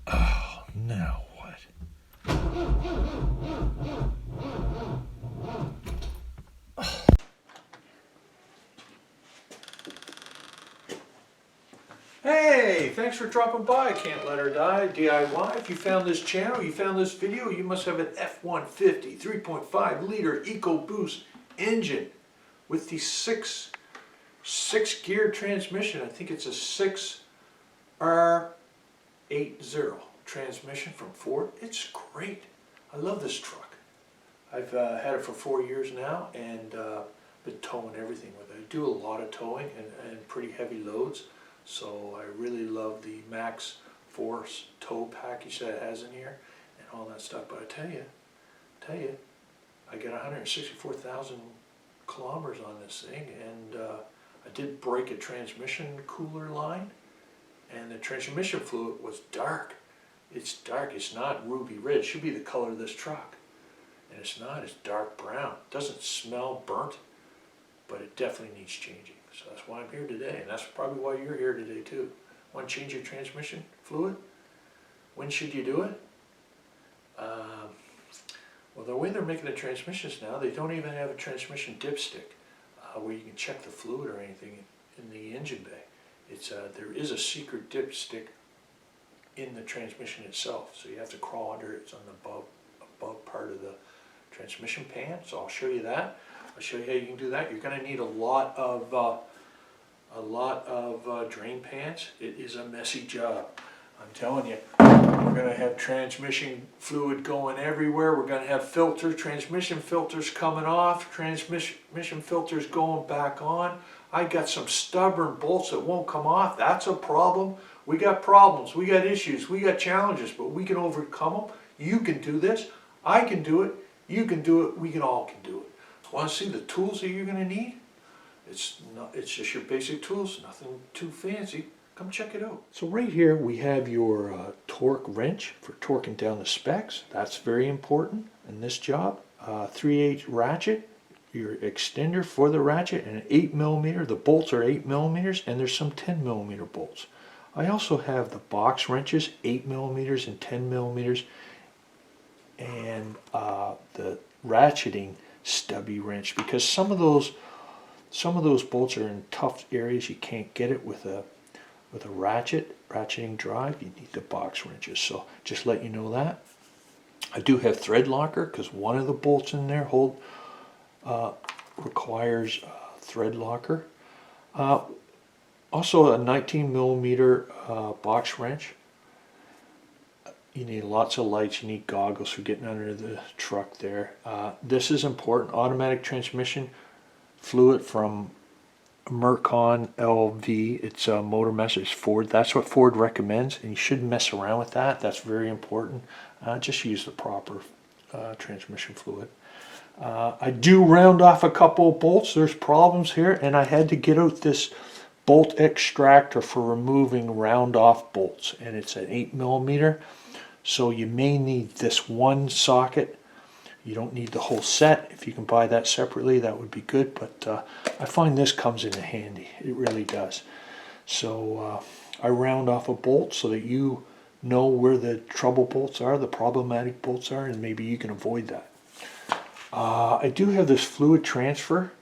Oh, now what? Hey, thanks for dropping by. Can't Let Her Die DIY. If you found this channel, you found this video, you must have an F150 3.5 liter EcoBoost engine with the six gear transmission. I think it's a 6R80 transmission from Ford. It's great. I love this truck. I've had it for 4 years now and been towing everything with it. I do a lot of towing and pretty heavy loads. So I really love the Max Force tow package that it has in here and all that stuff. But I tell you, I got 164,000 kilometers on this thing, and I did break a transmission cooler line, and the transmission fluid was dark. It's dark. It's not ruby red. It should be the color of this truck, and it's not. It's dark brown. It doesn't smell burnt, but it definitely needs changing. So that's why I'm here today, and that's probably why you're here today too. Want to change your transmission fluid? When should you do it? Well, the way they're making the transmissions now, they don't even have a transmission dipstick where you can check the fluid or anything in the engine bay. It's there is a secret dipstick in the transmission itself, so you have to crawl under it. It's on the above part of the transmission pan. So I'll show you that. I'll show you how you can do that. You're going to need a lot of drain pans. It is a messy job. I'm telling you, we're going to have transmission fluid going everywhere. We're going to have transmission filters coming off, transmission filters going back on. I got some stubborn bolts that won't come off. That's a problem. We got problems. We got issues. We got challenges, but we can overcome them. You can do this. I can do it. You can do it. We all can do it. Want to see the tools that you're going to need? It's just your basic tools, nothing too fancy. Come check it out. So right here we have your torque wrench for torquing down the specs. That's very important in this job. 3/8 ratchet, your extender for the ratchet, and an 8mm. The bolts are 8mm, and there's some 10mm bolts. I also have the box wrenches, 8mm and 10mm, and the ratcheting stubby wrench, because some of those bolts are in tough areas. You can't get it with a ratcheting drive. You need the box wrenches. So just let you know that. I do have thread locker because one of the bolts in there requires thread locker. Also a 19mm box wrench. You need lots of lights, you need goggles for getting under the truck there. This is important. Automatic transmission fluid from Mercon LV. It's a Motor Masters Ford. That's what Ford recommends, and you shouldn't mess around with that. That's very important. Just use the proper transmission fluid. I do round off a couple of bolts. There's problems here, and I had to get out this bolt extractor for removing round off bolts, and it's an 8mm. So you may need this one socket. You don't need the whole set. If you can buy that separately, that would be good, but I find this comes in handy. It really does. So I round off a bolt so that you know where the trouble bolts are, the problematic bolts are, and maybe you can avoid that. I do have this fluid transfer.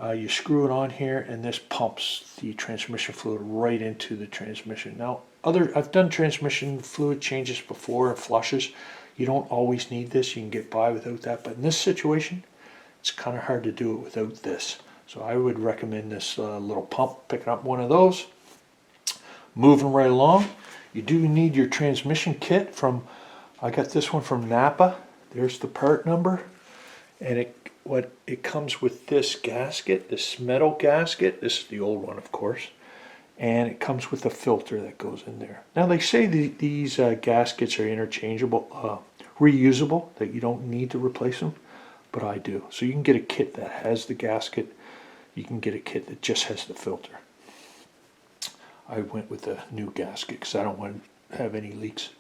You screw it on here, and this pumps the transmission fluid right into the transmission. Now, I've done transmission fluid changes before and flushes. You don't always need this. You can get by without that. But in this situation, it's kind of hard to do it without this. So I would recommend this little pump, picking up one of those. Moving right along, you do need your transmission kit from, I got this one from Napa. There's the part number. And it comes with this gasket, this metal gasket. This is the old one, of course. And it comes with a filter that goes in there. Now they say these gaskets are interchangeable, reusable, that you don't need to replace them, but I do. So you can get a kit that has the gasket. You can get a kit that just has the filter. I went with a new gasket because I don't want to have any leaks.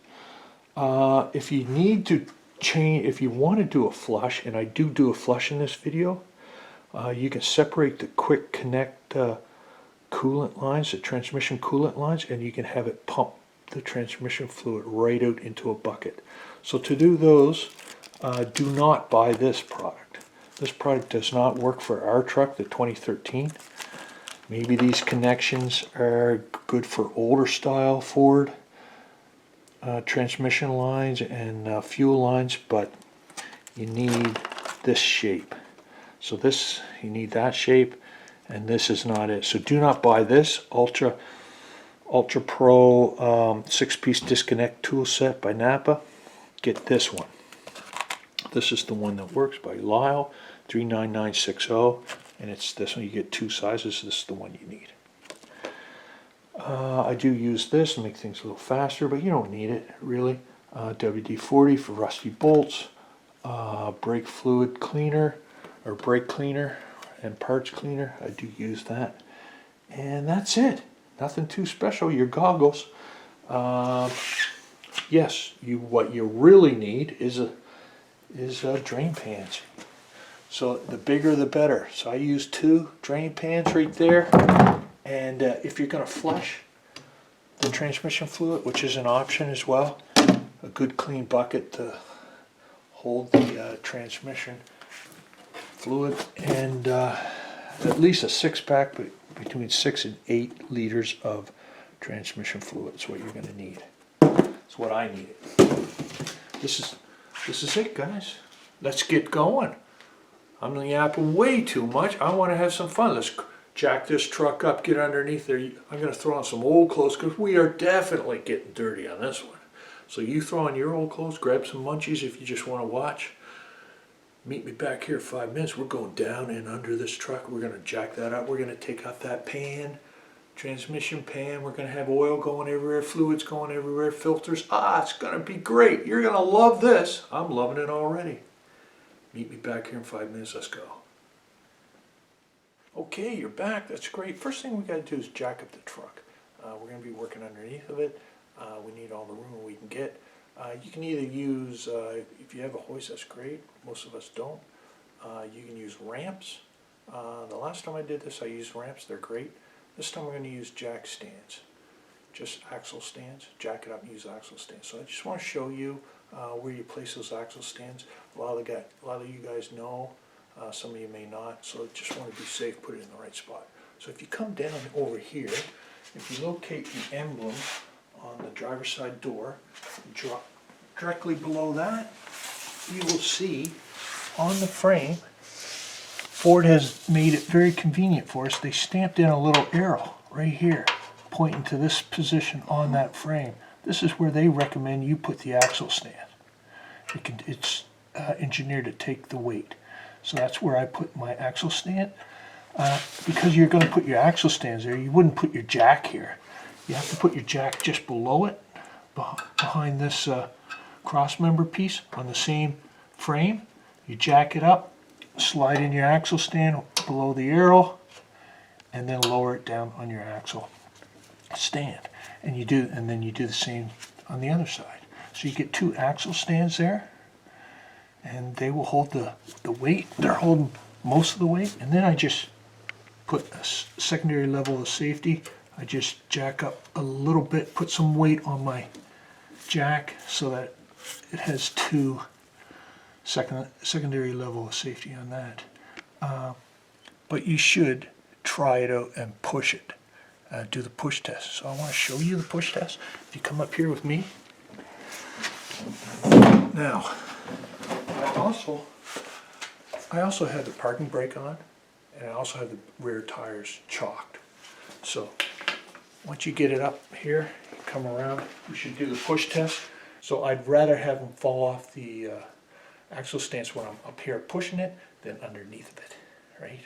If you need to change, if you want to do a flush, and I do a flush in this video, you can separate the quick connect coolant lines, the transmission coolant lines, and you can have it pump the transmission fluid right out into a bucket. So to do those, do not buy this product. This product does not work for our truck, the 2013. Maybe these connections are good for older style Ford transmission lines and fuel lines, but you need this shape. So this, you need that shape, and this is not it. So do not buy this Ultra Pro 6-piece disconnect tool set by Napa. Get this one. This is the one that works by Lyle, 39960, and it's this one. You get two sizes. This is the one you need. I do use this to make things a little faster, but you don't need it really. WD-40 for rusty bolts, brake fluid cleaner, or brake cleaner, and parts cleaner. I do use that, and that's it. Nothing too special. Your goggles. Yes, what you really need is drain pans. So the bigger the better. So I use 2 drain pans right there. And if you're going to flush the transmission fluid, which is an option as well, a good clean bucket to hold the transmission fluid, and at least a 6-pack, but between 6 and 8 liters of transmission fluid is what you're going to need. It's what I need. This is it, guys. Let's get going. I'm yapping way too much. I want to have some fun. Let's jack this truck up, get underneath there. I'm going to throw on some old clothes because we are definitely getting dirty on this one. So you throw on your old clothes, grab some munchies if you just want to watch. Meet me back here in 5 minutes. We're going down and under this truck. We're going to jack that up. We're going to take out that pan, transmission pan. We're going to have oil going everywhere, fluids going everywhere, filters. It's going to be great. You're going to love this. I'm loving it already. Meet me back here in 5 minutes. Let's go. Okay, you're back. That's great. First thing we got to do is jack up the truck. We're going to be working underneath of it. We need all the room we can get. You can either use, if you have a hoist, that's great. Most of us don't. You can use ramps. The last time I did this, I used ramps. They're great. This time we're going to use jack stands. Just axle stands. Jack it up and use axle stands. So I just want to show you where you place those axle stands. A lot of you guys know. Some of you may not, so just want to be safe, put it in the right spot. So if you come down over here, if you locate the emblem on the driver's side door, drop directly below that, you will see on the frame, Ford has made it very convenient for us. They stamped in a little arrow right here, pointing to this position on that frame. This is where they recommend you put the axle stand. It's engineered to take the weight. So that's where I put my axle stand. Because you're going to put your axle stands there, you wouldn't put your jack here. You have to put your jack just below it, behind this cross member piece on the same frame. You jack it up, slide in your axle stand below the arrow, and then lower it down on your axle stand. And then you do the same on the other side. So you get 2 axle stands there, and they will hold the weight. They're holding most of the weight, and then I just put a secondary level of safety. I just jack up a little bit, put some weight on my jack so that it has 2 secondary level of safety on that. But you should try it out and push it. Do the push test. So I want to show you the push test. If you come up here with me. Now, I also had the parking brake on, and I also have the rear tires chalked. So once you get it up here, you come around, we should do the push test. So I'd rather have them fall off the axle stance when I'm up here pushing it than underneath of it, right?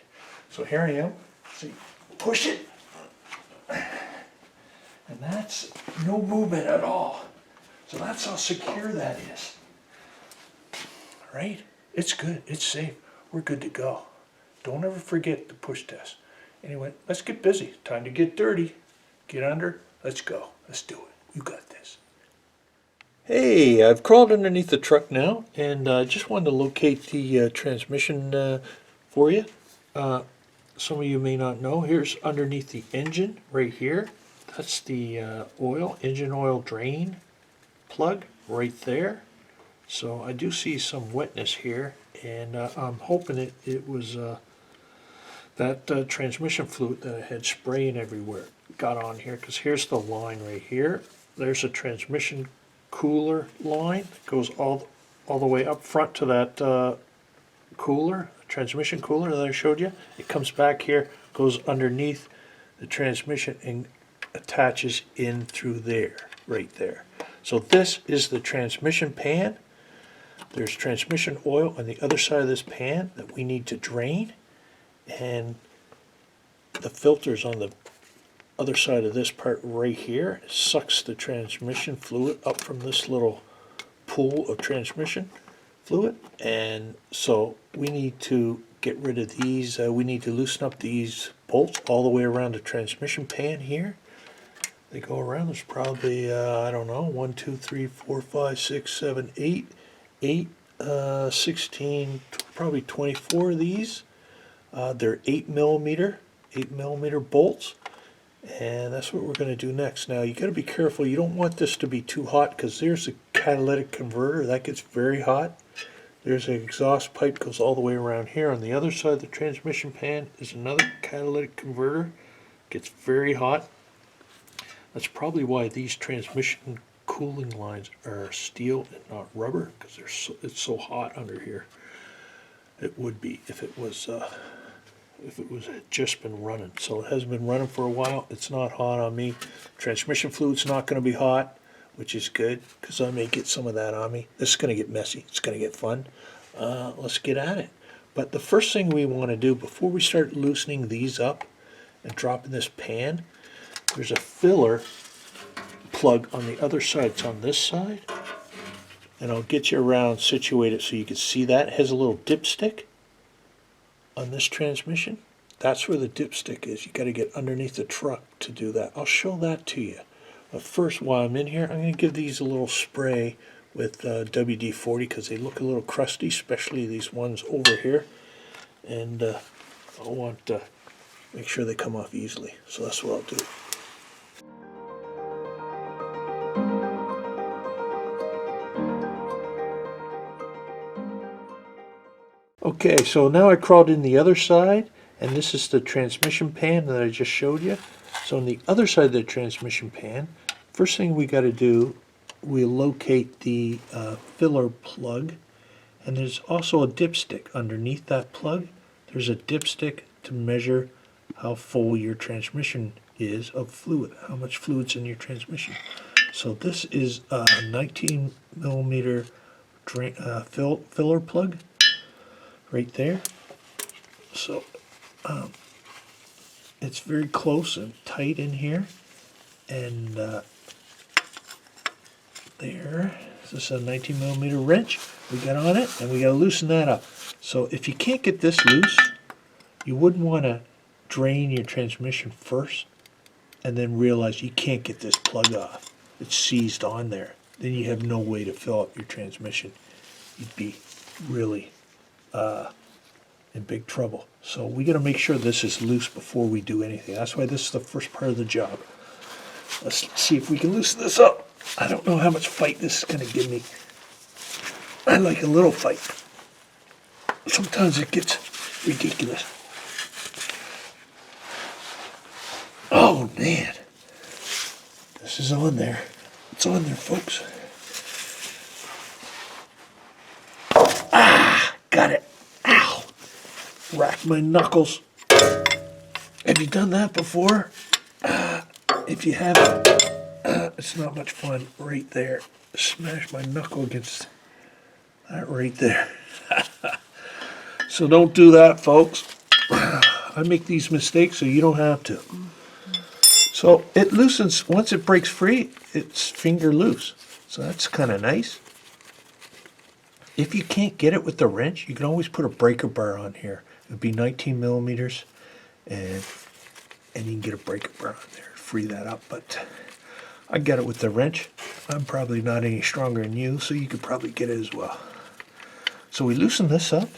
So here I am. So you push it, and that's no movement at all. So that's how secure that is. Right? It's good. It's safe. We're good to go. Don't ever forget the push test. Anyway, let's get busy. Time to get dirty. Get under. Let's go. Let's do it. You got this. Hey, I've crawled underneath the truck now, and just wanted to locate the transmission for you. some of you may not know, here's underneath the engine right here. That's the engine oil drain plug right there. So I do see some wetness here, and I'm hoping it was that transmission fluid that I had spraying everywhere got on here, because here's the line right here. There's a transmission cooler line that goes all the way up front to that transmission cooler that I showed you. It comes back here, goes underneath the transmission, and attaches in through there, right there. So this is the transmission pan. There's transmission oil on the other side of this pan that we need to drain, and the filter's on the other side of this part right here. It sucks the transmission fluid up from this little pool of transmission fluid, and so we need to get rid of these. We need to loosen up these bolts all the way around the transmission pan here. They go around. There's probably I don't know, 1, 2, 3, 4, 5, 6, 7, 8, 16, probably 24 of these. They're 8 millimeter bolts, and that's what we're going to do next. Now you got to be careful. You don't want this to be too hot, because there's a catalytic converter that gets very hot. There's an exhaust pipe goes all the way around here. On the other side of the transmission pan is another catalytic converter. Gets very hot. That's probably why these transmission cooling lines are steel and not rubber, because it's so hot under here. It would be if it was had just been running. So it hasn't been running for a while. It's not hot on me. Transmission fluid's not going to be hot, which is good, because I may get some of that on me. This is going to get messy. It's going to get fun. Let's get at it. But the first thing we want to do before we start loosening these up and dropping this pan, there's a filler plug on the other side. It's on this side, and I'll get you around situated so you can see that. It has a little dipstick on this transmission. That's where the dipstick is. You got to get underneath the truck to do that. I'll show that to you. But first, while I'm in here, I'm going to give these a little spray with WD-40, because they look a little crusty, especially these ones over here. And I want to make sure they come off easily. So that's what I'll do. Okay, so now I crawled in the other side, and this is the transmission pan that I just showed you. So on the other side of the transmission pan, first thing we got to do, we locate the filler plug, and there's also a dipstick underneath that plug. There's a dipstick to measure how full your transmission is of fluid, how much fluid's in your transmission. So this is a 19 millimeter filler plug right there. So it's very close and tight in here, and there. This is a 19 millimeter wrench we got on it, and we got to loosen that up. So if you can't get this loose, you wouldn't want to drain your transmission first and then realize you can't get this plug off. It's seized on there. Then you have no way to fill up your transmission. You'd be really in big trouble. So we got to make sure this is loose before we do anything. That's why this is the first part of the job. Let's see if we can loosen this up. I don't know how much fight this is going to give me. I like a little fight. Sometimes it gets ridiculous. Oh man, this is on there. It's on there, folks. Ah, got it. Ow. Racked my knuckles. Have you done that before? If you haven't, it's not much fun. Right there. Smash my knuckle against that right there. So don't do that, folks. I make these mistakes so you don't have to. So it loosens, once it breaks free, it's finger loose. So that's kind of nice. If you can't get it with the wrench, you can always put a breaker bar on here. It would be 19 millimeters, and you can get a breaker bar on there to free that up. But I got it with the wrench. I'm probably not any stronger than you, so you could probably get it as well. So we loosen this up,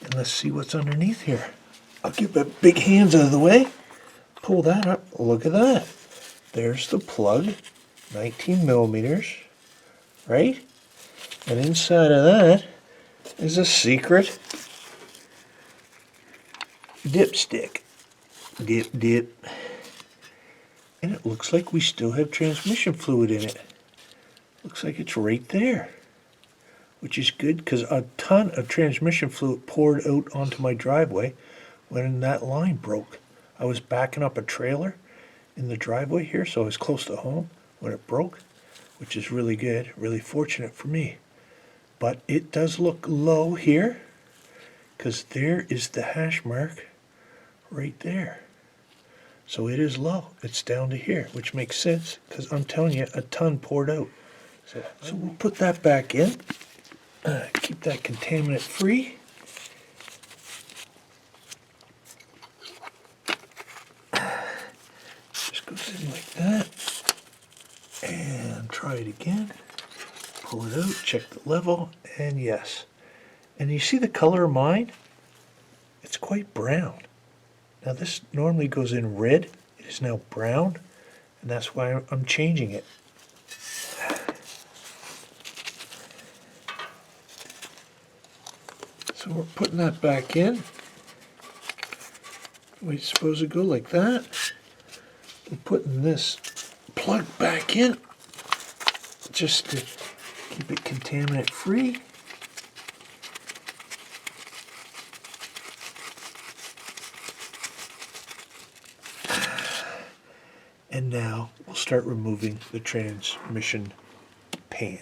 and let's see what's underneath here. I'll get my big hands out of the way. Pull that up. Look at that. There's the plug, 19 millimeters, right? And inside of that is a secret dipstick. Dip, dip. And it looks like we still have transmission fluid in it. Looks like it's right there, which is good because a ton of transmission fluid poured out onto my driveway when that line broke. I was backing up a trailer in the driveway here, so I was close to home when it broke, which is really good, really fortunate for me. But it does look low here because there is the hash mark right there. So it is low. It's down to here, which makes sense because I'm telling you, a ton poured out. So we'll put that back in. Keep that contaminant free. Just goes in like that. And try it again. Pull it out, check the level, and yes. And you see the color of mine? It's quite brown. Now this normally goes in red. It is now brown, and that's why I'm changing it. So we're putting that back in. We suppose it go like that. I'm putting this plug back in just to keep it contaminant free. And now we'll start removing the transmission pan.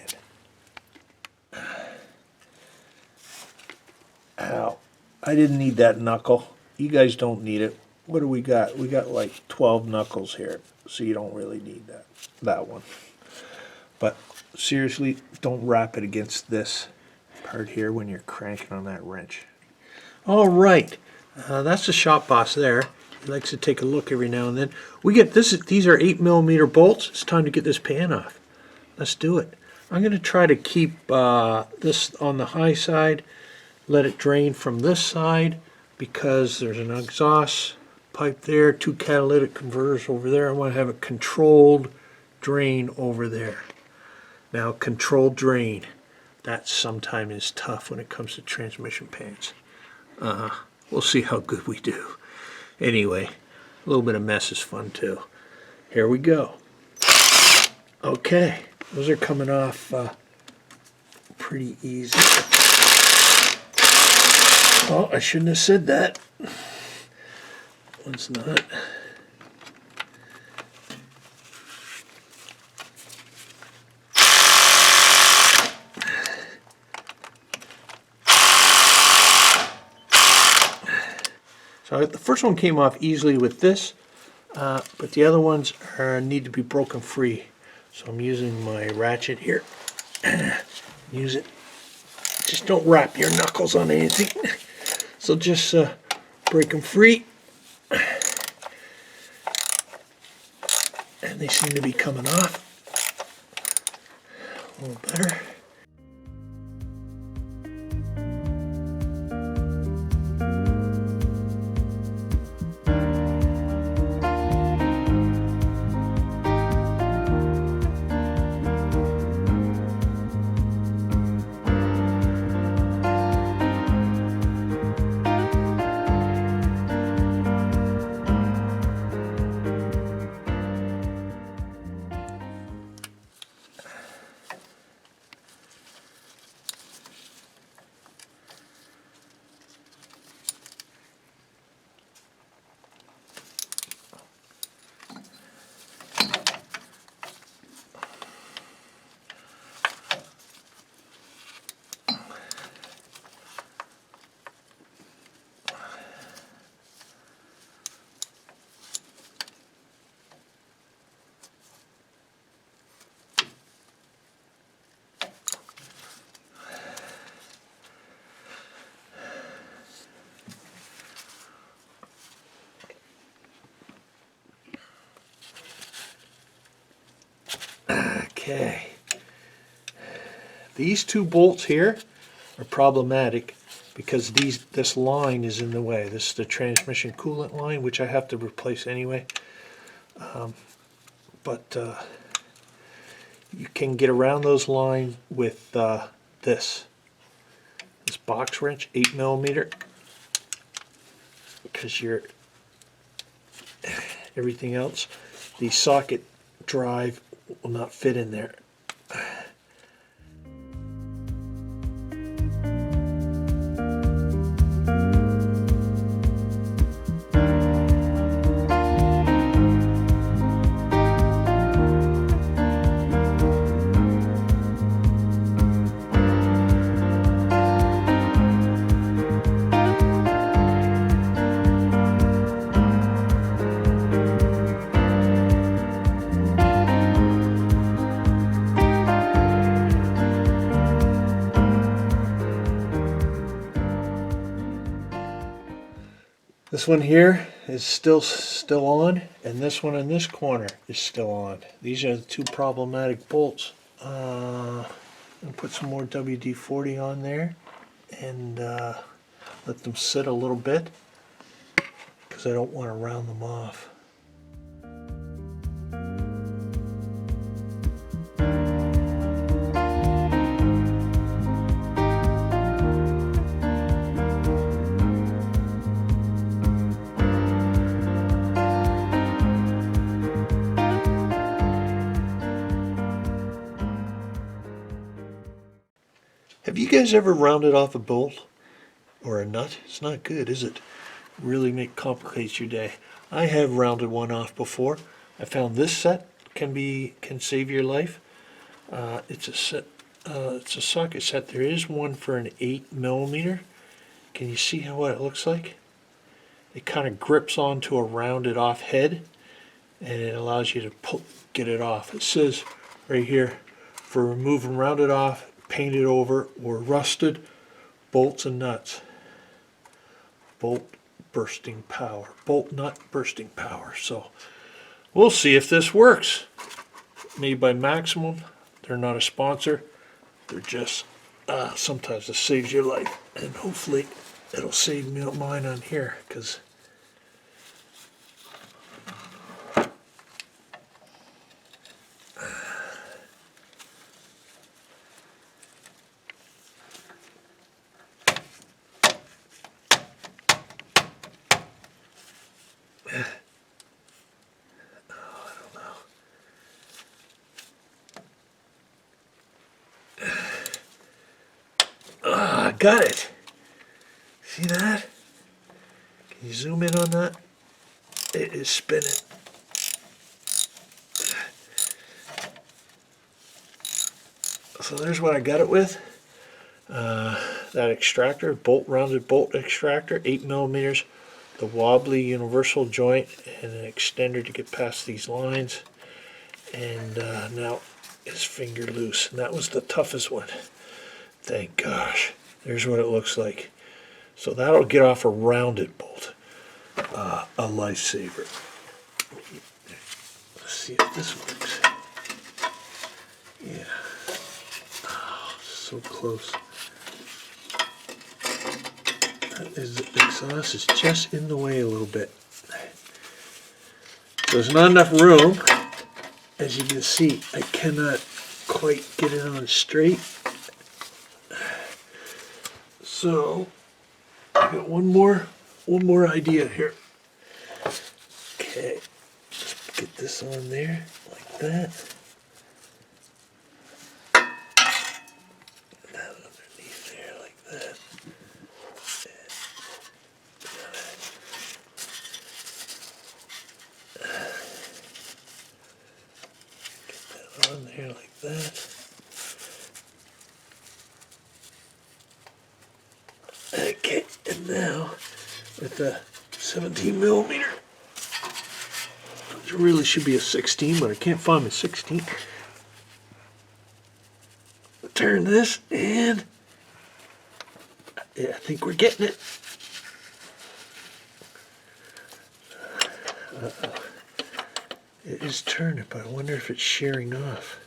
Ow. I didn't need that knuckle. You guys don't need it. What do we got? We got like 12 knuckles here, so you don't really need that one. But seriously, don't wrap it against this part here when you're cranking on that wrench. All right, that's the shop boss there. He likes to take a look every now and then. We get this. These are 8mm bolts. It's time to get this pan off. Let's do it. I'm going to try to keep this on the high side. Let it drain from this side because there's an exhaust pipe there, 2 catalytic converters over there. I want to have a controlled drain over there. Now, controlled drain, that sometimes is tough when it comes to transmission pans. We'll see how good we do. Anyway, a little bit of mess is fun too. Here we go. Okay, those are coming off pretty easy. Oh, I shouldn't have said that. One's not. So the first one came off easily with this, but the other ones need to be broken free. So I'm using my ratchet here. Use it. Just don't wrap your knuckles on anything. So just break them free. And they seem to be coming off a little better. Okay, these 2 bolts here are problematic because this line is in the way. This is the transmission coolant line, which I have to replace anyway. But you can get around those lines with this box wrench, 8mm, because everything else, the socket drive will not fit in there. This one here is still on, and this one in this corner is still on. These are the two problematic bolts. I'll put some more WD-40 on there and let them sit a little bit, because I don't want to round them off. Have you guys ever rounded off a bolt or a nut? It's not good, is it? Really complicates your day. I have rounded one off before. I found this set can save your life. It's a socket set. There is one for an 8mm. Can you see what it looks like? It kind of grips onto a rounded off head, and it allows you to get it off. It says right here, for removing rounded off, painted over, or rusted bolts and nuts. Bolt nut bursting power. So we'll see if this works. Made by Maximum. They're not a sponsor. They're just sometimes it saves your life, and hopefully it'll save mine on here, because got it. See that? Can you zoom in on that? It is spinning. So there's what I got it with. That extractor, rounded bolt extractor, 8mm, the wobbly universal joint, and an extender to get past these lines. And now it's finger loose. And that was the toughest one. Thank gosh. There's what it looks like. So that'll get off a rounded bolt. A lifesaver. Let's see if this works. Yeah. Oh, so close. The exhaust is just in the way a little bit. So there's not enough room. As you can see, I cannot quite get it on straight. So I got one more idea here. Okay, just get this on there like that. That underneath there like that. Get that on there like that. Okay, and now with the 17mm, it really should be a 16, but I can't find my 16. Turn this, and yeah, I think we're getting it. It is turning, but I wonder if it's shearing off.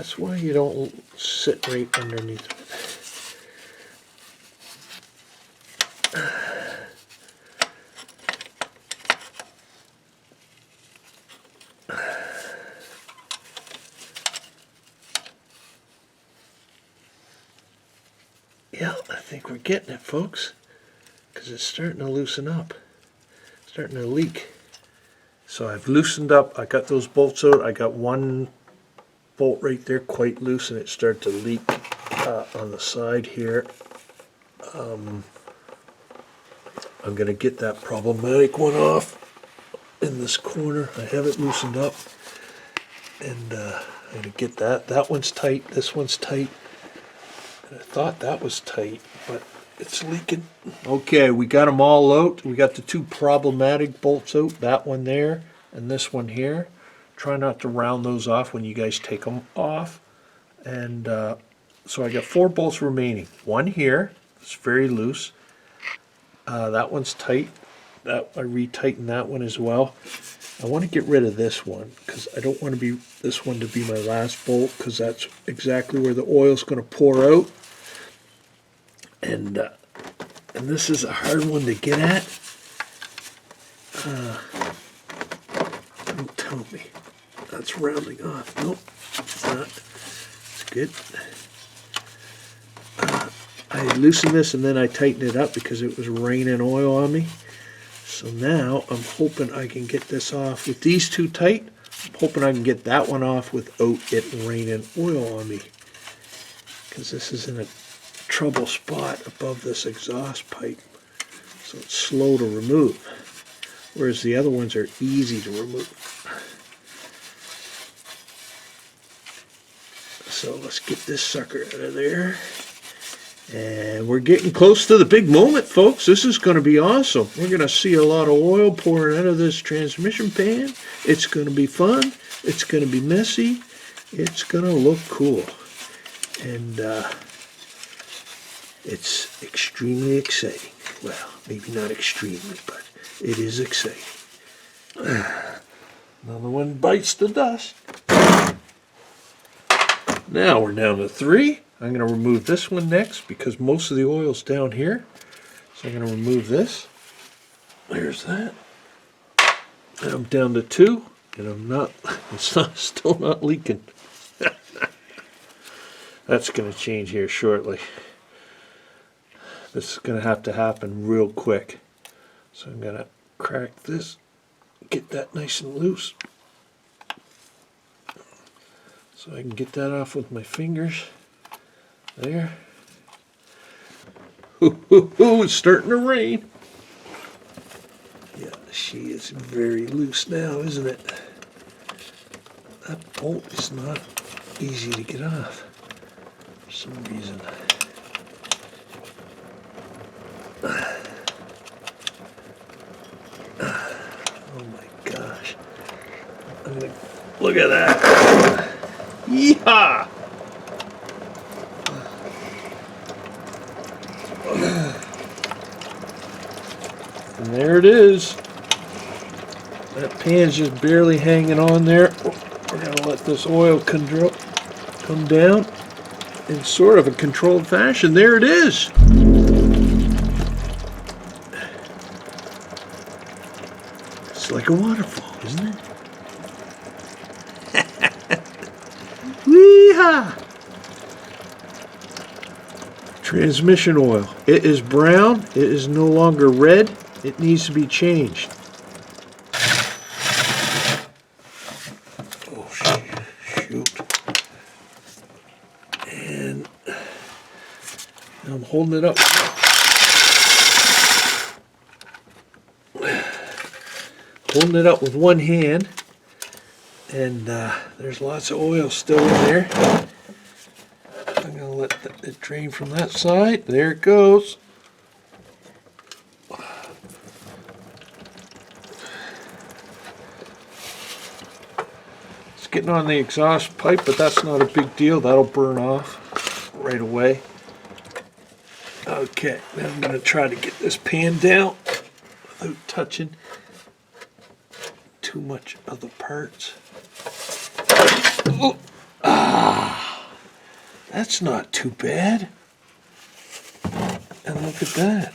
That's why you don't sit right underneath it. Yeah, I think we're getting it, folks, because it's starting to loosen up, starting to leak. So I've loosened up, I got those bolts out, I got one bolt right there quite loose and it started to leak on the side here. I'm going to get that problematic one off in this corner. I have it loosened up, and I'm going to get that. That one's tight, this one's tight. And I thought that was tight, but it's leaking. Okay, we got them all out. We got the two problematic bolts out, that one there and this one here. Try not to round those off when you guys take them off. And so I got 4 bolts remaining. One here, it's very loose. That one's tight. That I retightened that one as well. I want to get rid of this one because I don't want this one to be my last bolt, because that's exactly where the oil's going to pour out. And this is a hard one to get at. Don't tell me that's rounding off. Nope, it's not. It's good. I loosened this and then I tightened it up because it was raining oil on me. So now I'm hoping I can get this off with these two tight. I'm hoping I can get that one off without it raining oil on me, because this is in a trouble spot above this exhaust pipe, so it's slow to remove, whereas the other ones are easy to remove. So let's get this sucker out of there. And we're getting close to the big moment, folks. This is going to be awesome. We're going to see a lot of oil pouring out of this transmission pan. It's going to be fun. It's going to be messy. It's going to look cool. And it's extremely exciting. Well, maybe not extremely, but it is exciting. Another one bites the dust. Now we're down to 3. I'm going to remove this one next because most of the oil's down here. So I'm going to remove this. There's that. And I'm down to 2, and it's still not leaking. That's going to change here shortly. This is going to have to happen real quick. So I'm going to crack this, get that nice and loose. So I can get that off with my fingers. There. Ooh, it's starting to rain. Yeah, she is very loose now, isn't it? That bolt is not easy to get off for some reason. Oh my gosh. Look at that. Yeehaw! And there it is. That pan's just barely hanging on there. We're going to let this oil come down in sort of a controlled fashion. There it is. It's like a waterfall, isn't it? Wee-ha! Transmission oil. It is brown. It is no longer red. It needs to be changed. Oh, shoot. And I'm holding it up. Holding it up with one hand. And there's lots of oil still in there. I'm going to let it drain from that side. There it goes. It's getting on the exhaust pipe, but that's not a big deal. That'll burn off right away. Okay, now I'm going to try to get this pan down without touching too much of the parts. Oh, Ah, that's not too bad. And look at that.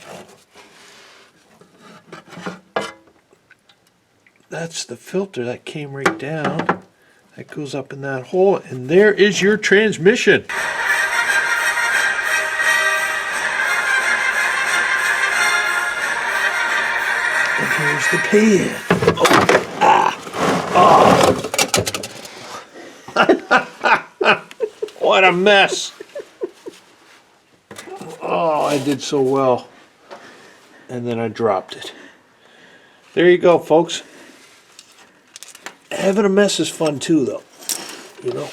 That's the filter that came right down. That goes up in that hole, and there is your transmission. And here's the pan. What a mess. Oh, I did so well. And then I dropped it. There you go, folks. Having a mess is fun too, though. You know.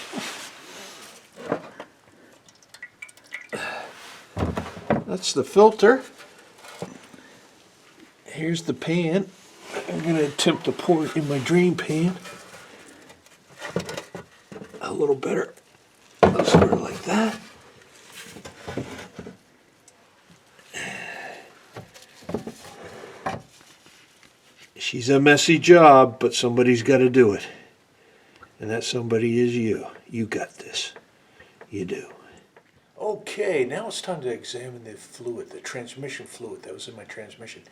That's the filter. Here's the pan. I'm going to attempt to pour it in my drain pan. A little better. Sort of like that. She's a messy job, but somebody's got to do it. And that somebody is you. You got this. You do. Okay, now it's time to examine the fluid, the transmission fluid that was in my transmission.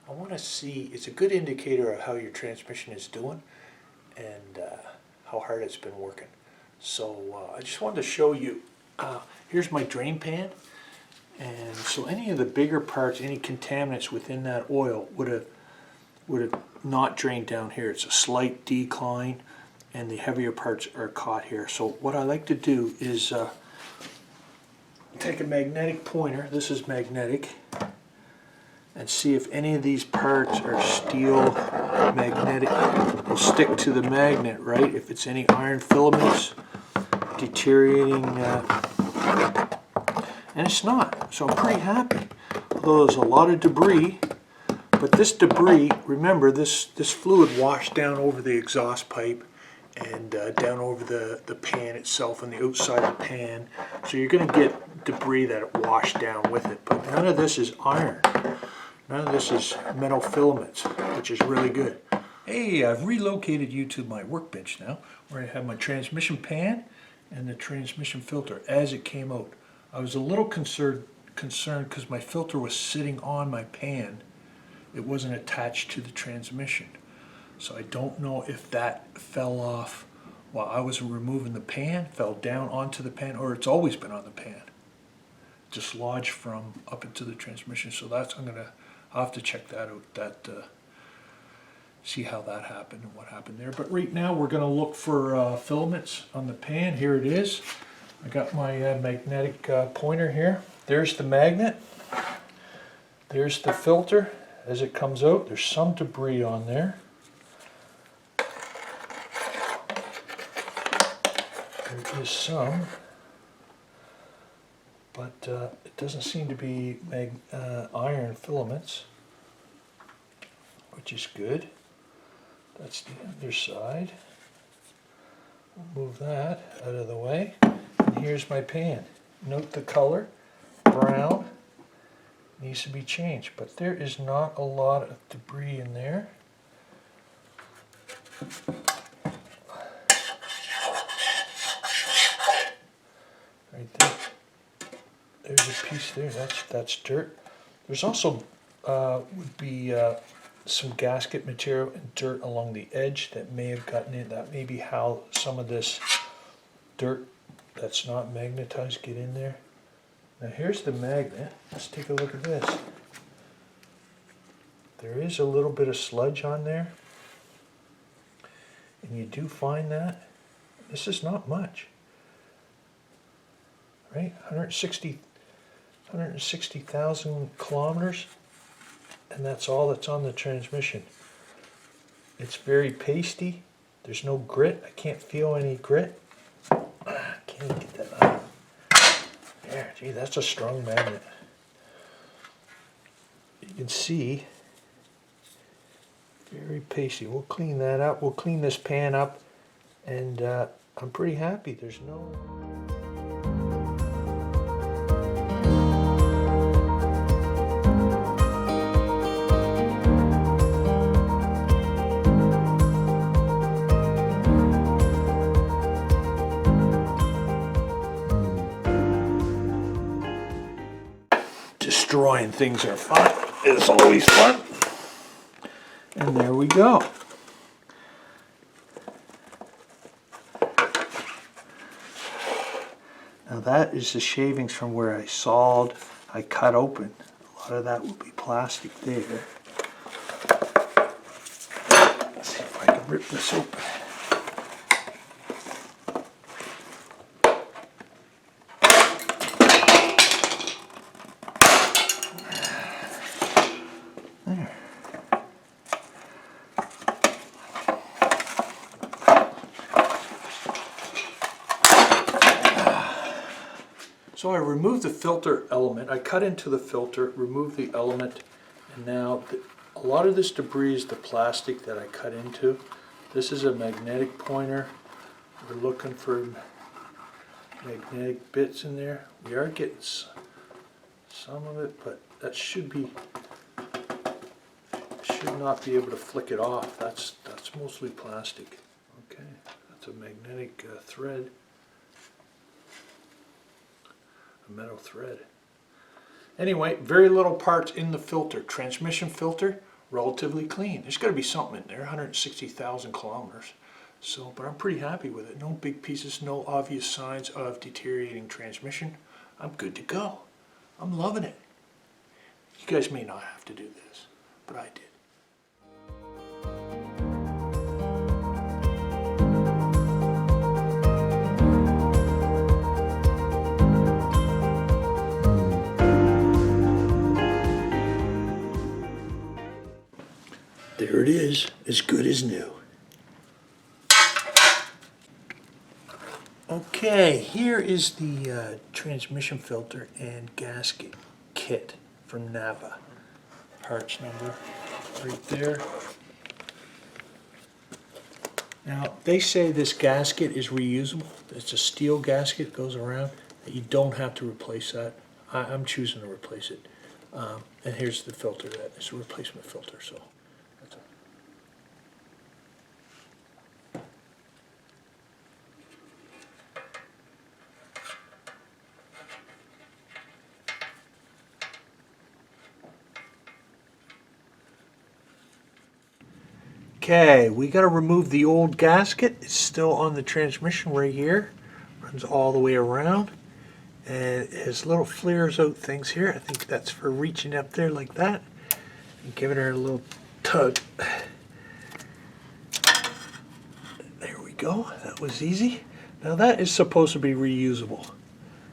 I want to see, it's a good indicator of how your transmission is doing and how hard it's been working. So I just wanted to show you, here's my drain pan. And so any of the bigger parts, any contaminants within that oil would have not drained down here. It's a slight decline and the heavier parts are caught here. So what I like to do is take a magnetic pointer, this is magnetic, and see if any of these parts are steel magnetic. Will stick to the magnet, right? If it's any iron filaments deteriorating, and it's not. So I'm pretty happy. Although there's a lot of debris. But this debris, remember, this fluid washed down over the exhaust pipe and down over the pan itself and the outside of the pan. So you're going to get debris that washed down with it. But none of this is iron. None of this is metal filaments, which is really good. Hey, I've relocated you to my workbench now, where I have my transmission pan and the transmission filter as it came out. I was a little concerned because my filter was sitting on my pan. It wasn't attached to the transmission. So I don't know if that fell off while I was removing the pan, fell down onto the pan, or it's always been on the pan. Dislodged from up into the transmission. So that's, I'll have to check that out, see how that happened and what happened there. But right now we're gonna look for filaments on the pan. Here it is. I got my magnetic pointer here. There's the magnet. There's the filter. As it comes out, there's some debris on there. There is some, but it doesn't seem to be iron filaments, which is good. That's the underside. We'll move that out of the way. And here's my pan. Note the color, brown. Needs to be changed, but there is not a lot of debris in there. Right there. There's a piece there. That's dirt. There's also would be some gasket material and dirt along the edge that may have gotten in. That may be how some of this dirt that's not magnetized get in there. Now here's the magnet. Let's take a look at this. There is a little bit of sludge on there. And you do find that. This is not much. Right? 160,000 kilometers. And that's all that's on the transmission. It's very pasty. There's no grit. I can't feel any grit. Can't even get that out. There, gee, that's a strong magnet. You can see, very pasty. We'll clean that up. We'll clean this pan up, and I'm pretty happy. There's no... destroying things are fun. It's always fun. And there we go. Now that is the shavings from where I sawed, I cut open. A lot of that will be plastic there. Let's see if I can rip this open. There. So I removed the filter element. I cut into the filter, removed the element, and now a lot of this debris is the plastic that I cut into. This is a magnetic pointer. We're looking for magnetic bits in there. We are getting some of it, but that should not be able to flick it off. That's mostly plastic. Okay, that's a magnetic thread. A metal thread. Anyway, very little parts in the filter. Transmission filter, relatively clean. There's got to be something in there, 160,000 kilometers. So, but I'm pretty happy with it. No big pieces, no obvious signs of deteriorating transmission. I'm good to go. I'm loving it. You guys may not have to do this, but I did. There it is, as good as new. Okay, here is the transmission filter and gasket kit from Nava. Parts number right there. Now, they say this gasket is reusable. It's a steel gasket, goes around. You don't have to replace that. I'm choosing to replace it. And here's the filter. That is a replacement filter. So. Okay, we got to remove the old gasket. It's still on the transmission right here. Runs all the way around. And it has little flares out things here. I think that's for reaching up there like that. And giving her a little tug. There we go. That was easy. Now that is supposed to be reusable.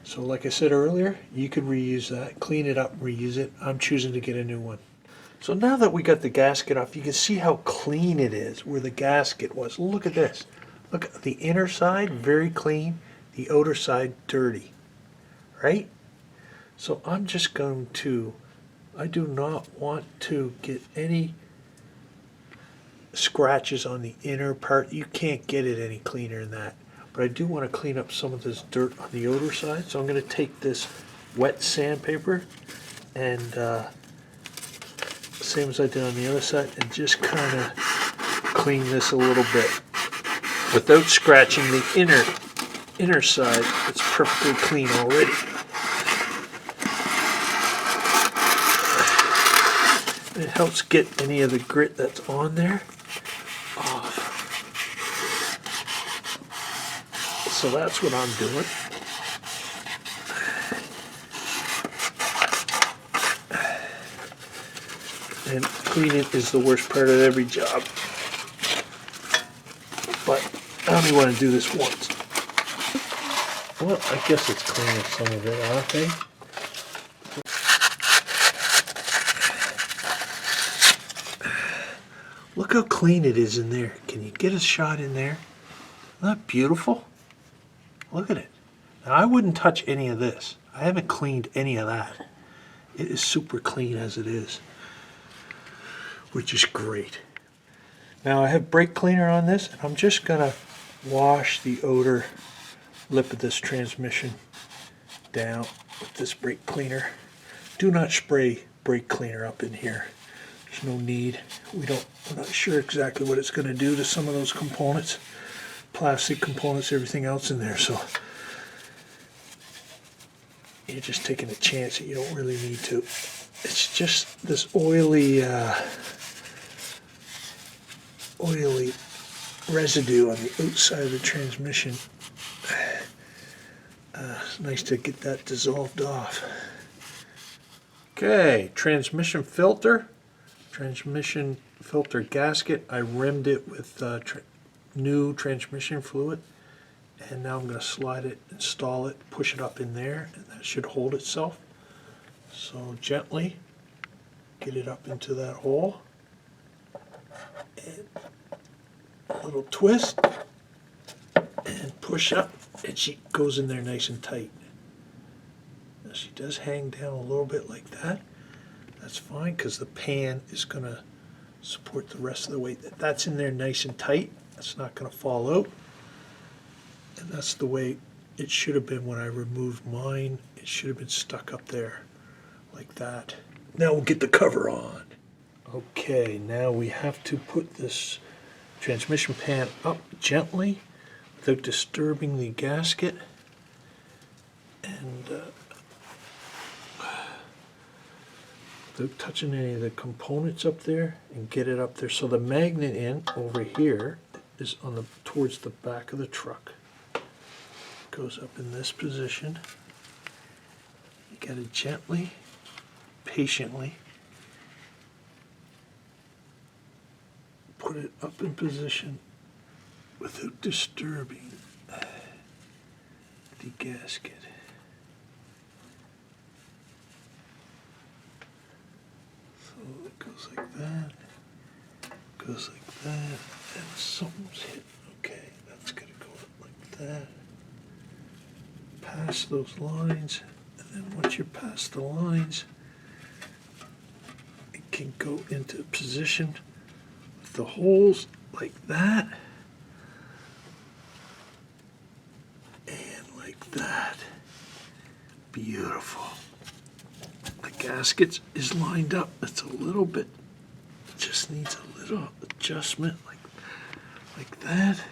So like I said earlier, you could reuse that, clean it up, reuse it. I'm choosing to get a new one. So now that we got the gasket off, you can see how clean it is where the gasket was. Look at this. Look at the inner side, very clean. The outer side, dirty. Right? So I'm just going to, I do not want to get any scratches on the inner part. You can't get it any cleaner than that. But I do want to clean up some of this dirt on the outer side. So I'm going to take this wet sandpaper and same as I did on the other side, and just kind of clean this a little bit without scratching the inner side. It's perfectly clean already. It helps get any of the grit that's on there off. So that's what I'm doing. And cleaning is the worst part of every job. But I only want to do this once. Well, I guess it's cleaning some of it, aren't they? Look how clean it is in there. Can you get a shot in there? Isn't that beautiful? Look at it. Now I wouldn't touch any of this. I haven't cleaned any of that. It is super clean as it is, which is great. Now I have brake cleaner on this, and I'm just gonna wash the outer lip of this transmission down with this brake cleaner. Do not spray brake cleaner up in here. There's no need. We're not sure exactly what it's gonna do to some of those components, plastic components, everything else in there. So you're just taking a chance that you don't really need to. It's just this oily residue on the outside of the transmission. It's nice to get that dissolved off. Okay, transmission filter gasket. I rimmed it with new transmission fluid, and now I'm going to slide it, install it, push it up in there, and that should hold itself. So gently get it up into that hole, and a little twist, and push up, and she goes in there nice and tight. Now she does hang down a little bit like that. That's fine, because the pan is going to support the rest of the weight. That's in there nice and tight. That's not going to fall out. And that's the way it should have been when I removed mine. It should have been stuck up there like that. Now we'll get the cover on. Okay, now we have to put this transmission pan up gently without disturbing the gasket, and without touching any of the components up there, and get it up there. So the magnet end over here is on the towards the back of the truck. Goes up in this position. You gotta gently, patiently put it up in position without disturbing the gasket. So it goes like that, goes like that, and something's hit. Okay, that's gonna go up like that. Past those lines, and then once you're past the lines, it can go into position with the holes like that, and like that. Beautiful. The gasket is lined up. It's a little bit, just needs a little adjustment, like that.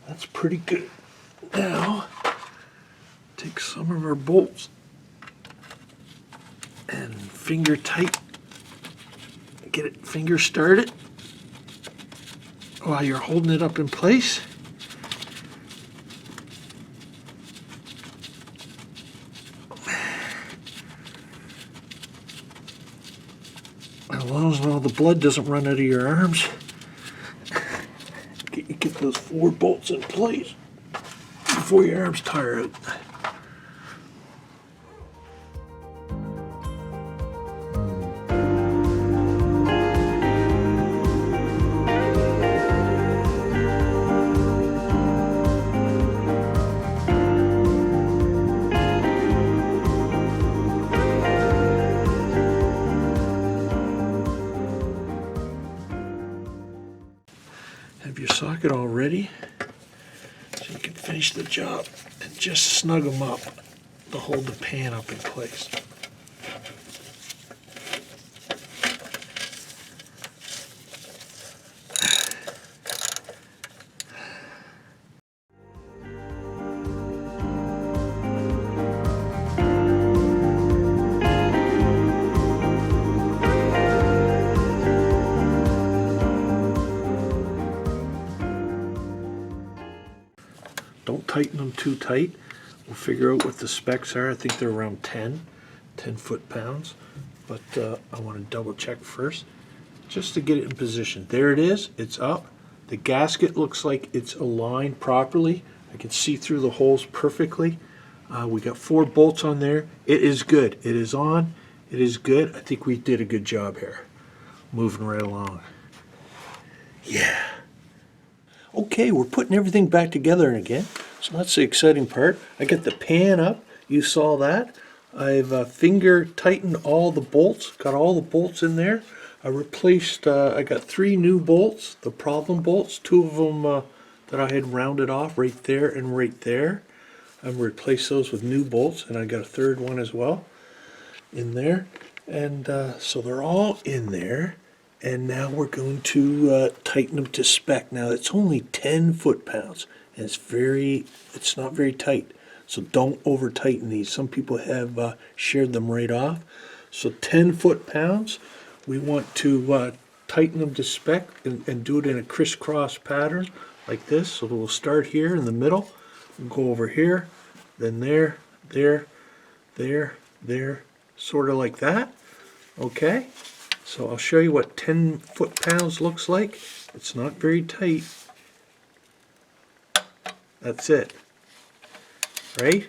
That's pretty good. Now, take some of our bolts and finger tight, get it finger started while you're holding it up in place. As long as all the blood doesn't run out of your arms, get those 4 bolts in place before your arms tire out. Have your socket all ready so you can finish the job, and just snug them up to hold the pan up in place. Don't tighten them too tight. We'll figure out what the specs are. I think they're around 10 foot-pounds, but I want to double check first just to get it in position. There it is, it's up. The gasket looks like it's aligned properly. I can see through the holes perfectly. We got 4 bolts on there. It is good. It is on. It is good. I think we did a good job here. Moving right along. Yeah. Okay, we're putting everything back together again. So that's the exciting part. I got the pan up. You saw that. I've finger tightened all the bolts. Got all the bolts in there. I replaced, I got 3 new bolts, the problem bolts. 2 of them that I had rounded off right there and right there. I've replaced those with new bolts, and I got a 3rd one as well in there. And so they're all in there. And now we're going to tighten them to spec. Now it's only 10 foot-pounds, and it's not very tight. So don't over tighten these. Some people have sheared them right off. So 10 foot-pounds, we want to tighten them to spec and do it in a crisscross pattern like this. So we'll start here in the middle, we'll go over here, then there, there, there, sort of like that. Okay, so I'll show you what 10 foot-pounds looks like. It's not very tight. That's it, right?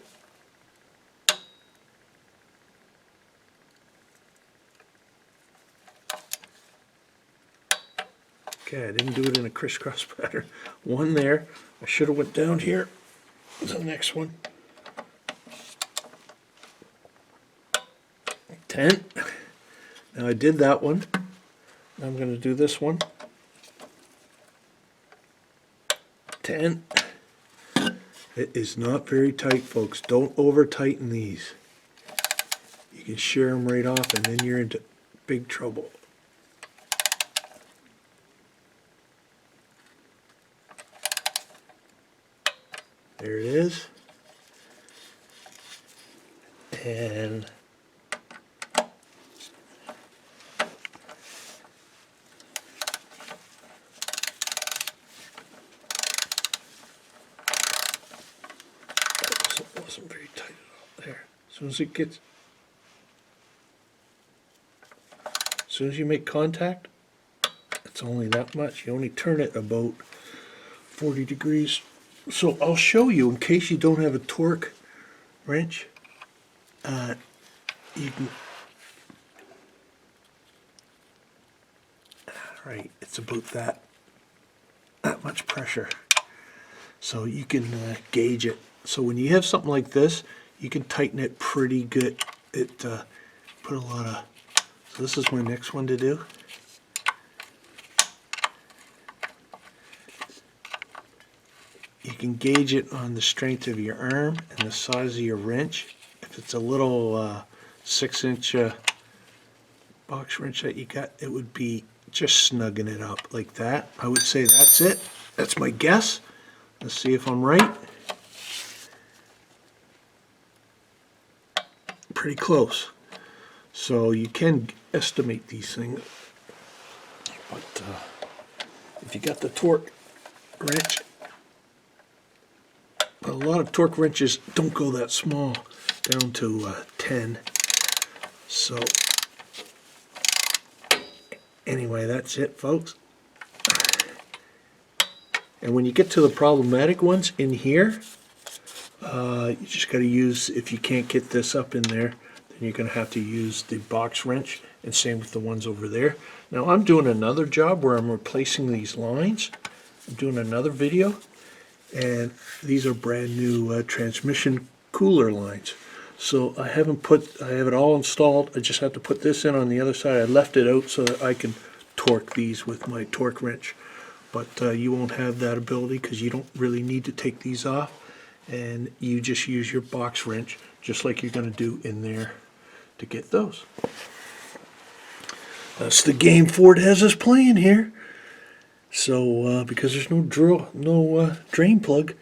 Okay, I didn't do it in a crisscross pattern. One there. I should have went down here to the next one. 10. Now I did that one. Now I'm going to do this one. 10. It is not very tight, folks. Don't over tighten these. You can shear them right off and then you're into big trouble. There it is. And that wasn't very tight at all. There. As soon as you make contact, it's only that much. You only turn it about 40 degrees. So I'll show you, in case you don't have a torque wrench, you can, right, it's about that much pressure. So you can gauge it. So when you have something like this, you can tighten it pretty good. It put a lot of, so this is my next one to do. You can gauge it on the strength of your arm and the size of your wrench. If it's a little 6-inch box wrench that you got, it would be just snugging it up like that. I would say that's it. That's my guess. Let's see if I'm right. Pretty close. So you can estimate these things. But if you got the torque wrench, a lot of torque wrenches don't go that small, down to 10. So anyway, that's it, folks. And when you get to the problematic ones in here, you just got to use, if you can't get this up in there, then you're going to have to use the box wrench, and same with the ones over there. Now I'm doing another job where I'm replacing these lines. I'm doing another video. And these are brand new transmission cooler lines. So I have it all installed. I just have to put this in on the other side. I left it out so that I can torque these with my torque wrench. But you won't have that ability because you don't really need to take these off. And you just use your box wrench just like you're going to do in there to get those. That's the game Ford has us playing here. So because there's no drain plug,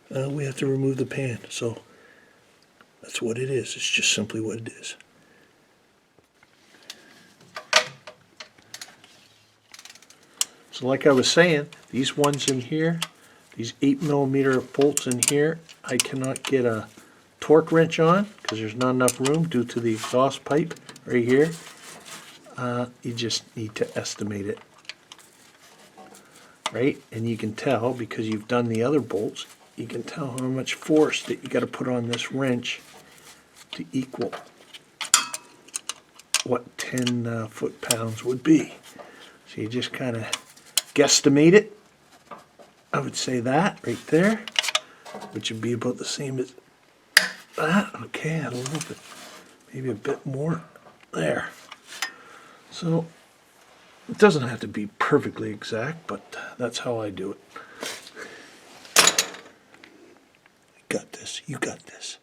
we have to remove the pan. So that's what it is. It's just simply what it is. So like I was saying, these ones in here, these 8mm bolts in here, I cannot get a torque wrench on because there's not enough room due to the exhaust pipe right here. You just need to estimate it. Right, and you can tell because you've done the other bolts, you can tell how much force that you got to put on this wrench to equal what 10 foot-pounds would be. So you just kind of guesstimate it. I would say that right there, which would be about the same as that. Okay, a little bit, maybe a bit more there. So it doesn't have to be perfectly exact, but that's how I do it. Got this. You got this.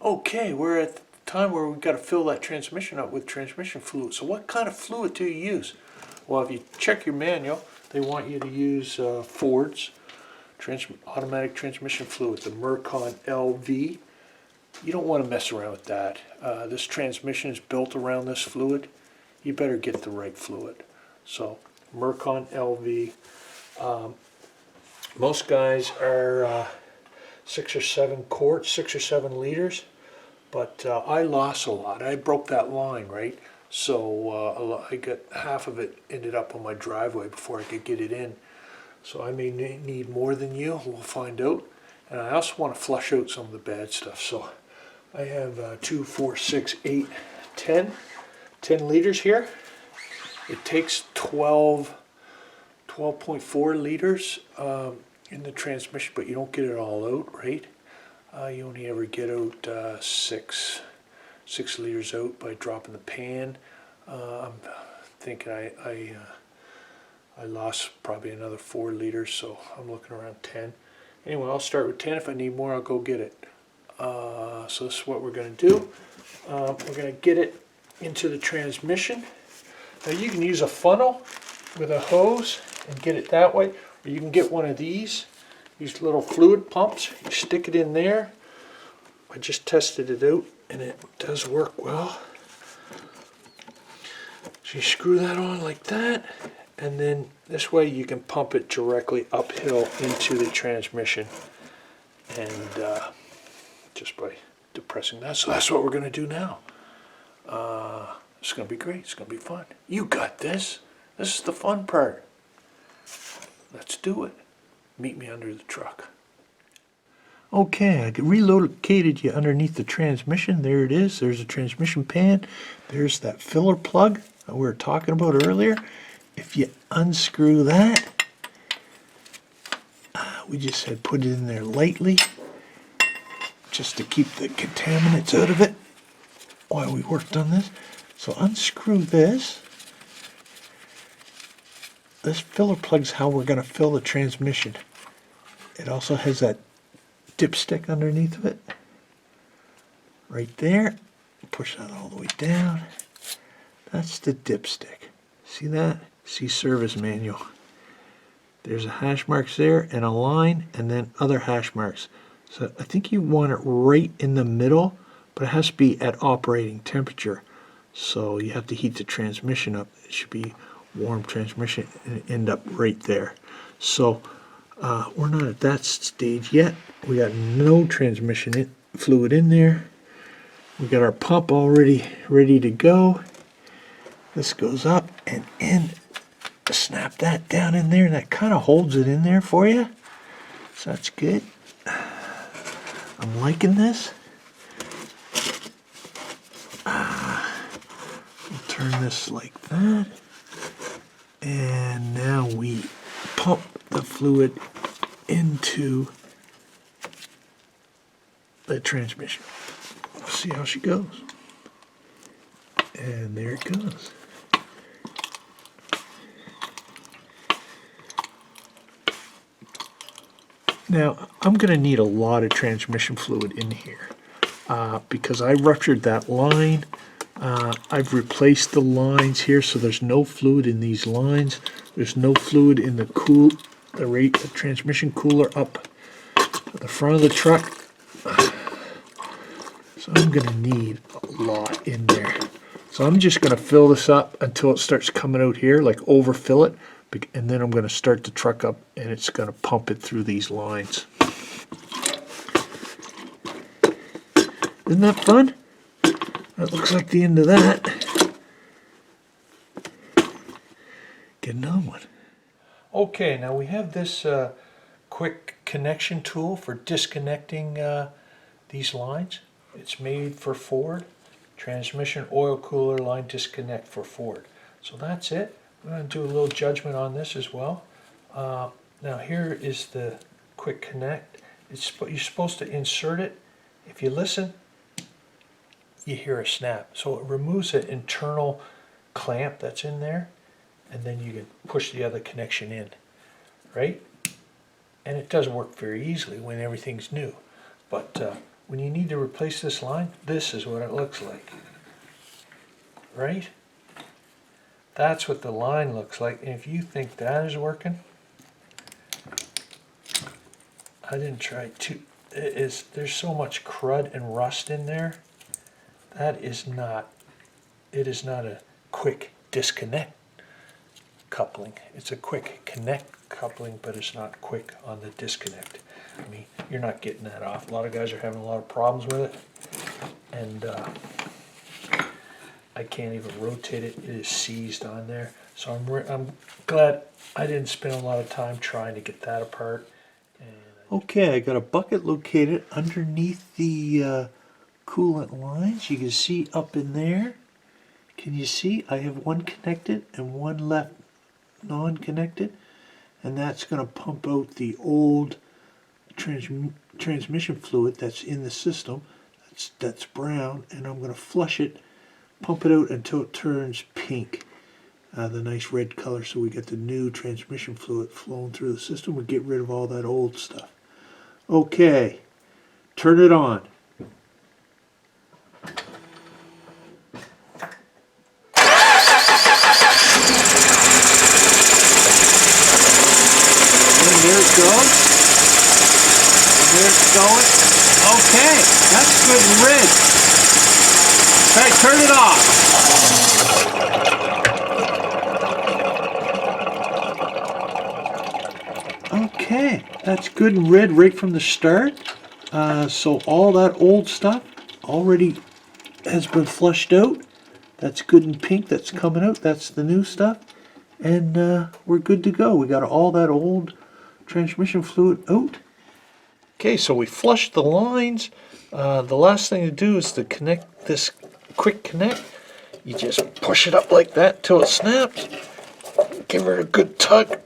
Okay, we're at the time where we've got to fill that transmission up with transmission fluid. So what kind of fluid do you use? Well, if you check your manual, they want you to use Ford's automatic transmission fluid, the Mercon LV. You don't want to mess around with that. This transmission is built around this fluid. You better get the right fluid. So Mercon LV. Most guys are 6 or 7 quarts, 6 or 7 liters, but I lost a lot. I broke that line, right? So I got half of it ended up on my driveway before I could get it in. So I may need more than you. We'll find out. And I also want to flush out some of the bad stuff. So I have 2, 4, 6, 8, 10 liters here. It takes 12.4 liters in the transmission, but you don't get it all out, right? You only ever get out 6 liters out by dropping the pan. I'm thinking I lost probably another 4 liters, so I'm looking around 10. Anyway, I'll start with 10. If I need more, I'll go get it. So this is what we're going to do. We're going to get it into the transmission. Now you can use a funnel with a hose and get it that way, or you can get one of these little fluid pumps. You stick it in there. I just tested it out and it does work well. So you screw that on like that, and then this way you can pump it directly uphill into the transmission, and just by depressing that. So that's what we're going to do now. It's going to be great. It's going to be fun. You got this. This is the fun part. Let's do it. Meet me under the truck. Okay, I relocated you underneath the transmission. There it is. There's a transmission pan. There's that filler plug that we were talking about earlier. If you unscrew that, we just had put it in there lightly just to keep the contaminants out of it while we worked on this. So unscrew this. This filler plug's how we're going to fill the transmission. It also has that dipstick underneath of it. Right there. Push that all the way down. That's the dipstick. See that? See service manual. There's a hash marks there and a line and then other hash marks. So I think you want it right in the middle, but it has to be at operating temperature. So you have to heat the transmission up. It should be warm transmission and end up right there. So we're not at that stage yet. We got no transmission fluid in there. We got our pump already ready to go. This goes up and in. Snap that down in there, and that kind of holds it in there for you. So that's good. I'm liking this. We'll turn this like that. And now we pump the fluid into the transmission. See how she goes. And there it goes. Now, I'm going to need a lot of transmission fluid in here because I ruptured that line. I've replaced the lines here, so there's no fluid in these lines. There's no fluid in the the transmission cooler up at the front of the truck. So I'm going to need a lot in there. So I'm just going to fill this up until it starts coming out here, like overfill it. And then I'm going to start the truck up and it's going to pump it through these lines. Isn't that fun? That looks like the end of that. Get another one. Okay, now we have this quick connection tool for disconnecting these lines. It's made for Ford. Transmission oil cooler line disconnect for Ford. So that's it. I'm going to do a little judgment on this as well. Now here is the quick connect. You're supposed to insert it. If you listen, you hear a snap. So it removes an internal clamp that's in there, and then you can push the other connection in, right? And it does work very easily when everything's new. But when you need to replace this line, this is what it looks like, right? That's what the line looks like, and if you think that is working, I didn't try to there's so much crud and rust in there. That is not, it is not a quick disconnect coupling. It's a quick connect coupling, but it's not quick on the disconnect. I mean, you're not getting that off. A lot of guys are having a lot of problems with it, and I can't even rotate it. It is seized on there. So I'm glad I didn't spend a lot of time trying to get that apart. Okay, I got a bucket located underneath the coolant lines. You can see up in there. Can you see? I have one connected and one left non-connected, and that's going to pump out the old transmission fluid that's in the system. That's brown, and I'm going to flush it, pump it out until it turns pink. The nice red color, so we get the new transmission fluid flowing through the system. We get rid of all that old stuff. Okay, turn it on. And there it goes. And there it's going. Okay, that's good and red. All right, turn it off. Okay, that's good and red right from the start. So all that old stuff already has been flushed out. That's good and pink, that's coming out. That's the new stuff. And we're good to go. We got all that old transmission fluid out. Okay, so we flushed the lines. The last thing to do is to connect this quick connect. You just push it up like that till it snaps. Give it a good tug.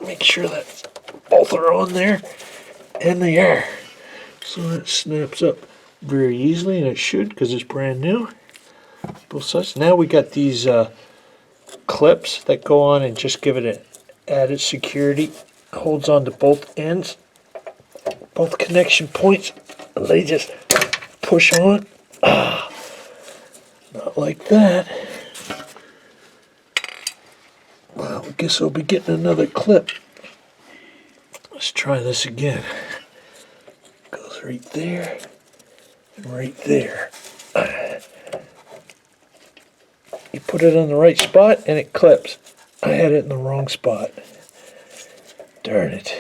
Make sure that both are on there, and they are. So that snaps up very easily, and it should because it's brand new. Both sides. Now we got these clips that go on and just give it an added security. Holds on to both ends, both connection points, and they just push on. Not like that. Well, I guess I'll be getting another clip. Let's try this again. Goes right there and right there. You put it on the right spot and it clips. I had it in the wrong spot. Darn it.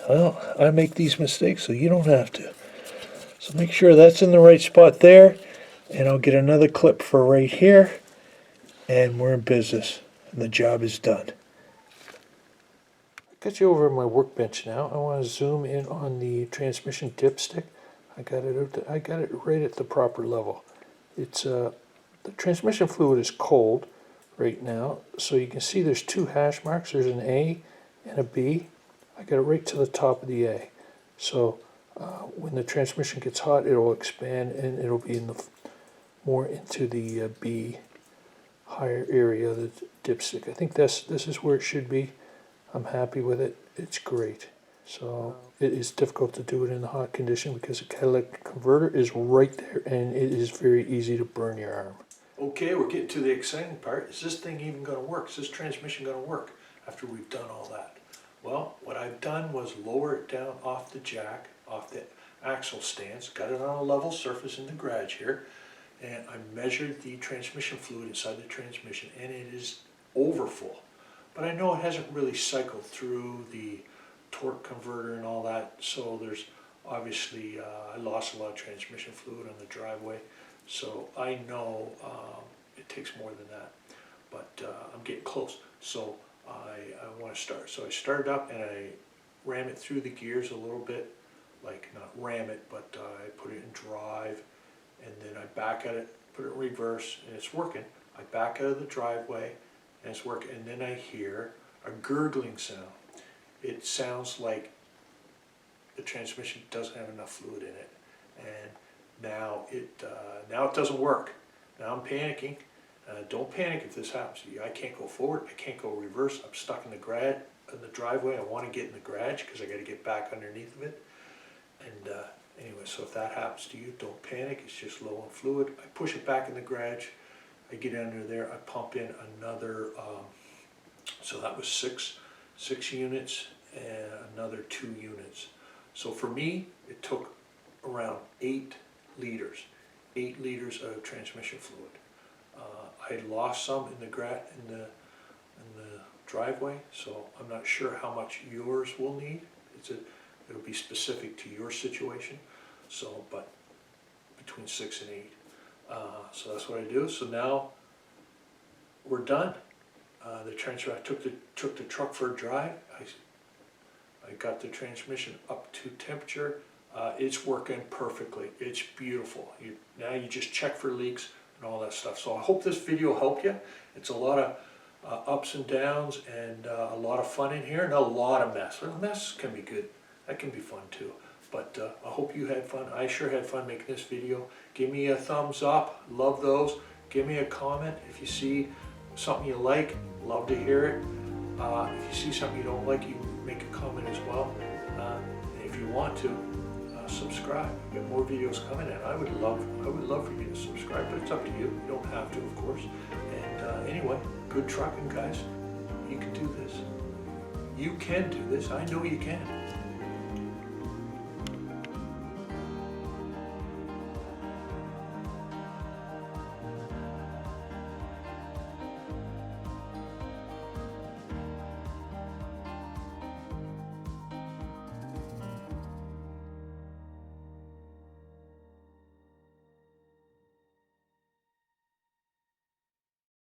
Well, I make these mistakes so you don't have to. So make sure that's in the right spot there, and I'll get another clip for right here, and we're in business, and the job is done. Got you over at my workbench now. I want to zoom in on the transmission dipstick. I got it right at the proper level. It's the transmission fluid is cold right now, so you can see there's two hash marks. There's an A and a B. I got it right to the top of the A. So when the transmission gets hot, it'll expand and it'll be in the more into the B higher area of the dipstick. I think this is where it should be. I'm happy with it. It's great. So it is difficult to do it in the hot condition because the catalytic converter is right there and it is very easy to burn your arm. Okay, we're getting to the exciting part. Is this thing even going to work? Is this transmission going to work after we've done all that? Well, what I've done was lower it down off the jack, off the axle stands, got it on a level surface in the garage here, and I measured the transmission fluid inside the transmission, and it is over full. But I know it hasn't really cycled through the torque converter and all that, so there's obviously, I lost a lot of transmission fluid on the driveway, so I know it takes more than that, but I'm getting close. So I want to start. So I started up and I ram it through the gears a little bit, like not ram it, but I put it in drive, and then I back at it, put it in reverse, and it's working. I back out of the driveway, and it's working, and then I hear a gurgling sound. It sounds like the transmission doesn't have enough fluid in it, and now it doesn't work. Now I'm panicking. Don't panic if this happens to you. I can't go forward. I can't go reverse. I'm stuck in the driveway. I want to get in the garage because I got to get back underneath of it. And anyway, so if that happens to you, don't panic. It's just low on fluid. I push it back in the garage. I get under there. I pump in another. So that was six units and another 2 units. So for me, it took around 8 liters. 8 liters of transmission fluid. I lost some in the driveway, so I'm not sure how much yours will need. It'll be specific to your situation. So, but between 6 and 8. So that's what I do. So now we're done. The transfer. I took the truck for a drive. I got the transmission up to temperature. It's working perfectly. It's beautiful. Now you just check for leaks and all that stuff. So I hope this video helped you. It's a lot of ups and downs and a lot of fun in here and a lot of mess. Well, mess can be good. That can be fun too. But I hope you had fun. I sure had fun making this video. Give me a thumbs up. Love those. Give me a comment if you see something you like. Love to hear it. If you see something you don't like, you can make a comment as well. If you want to, subscribe. I've got more videos coming in. I would love for you to subscribe, but it's up to you. You don't have to, of course. And anyway, good trucking, guys. You can do this. You can do this. I know you can.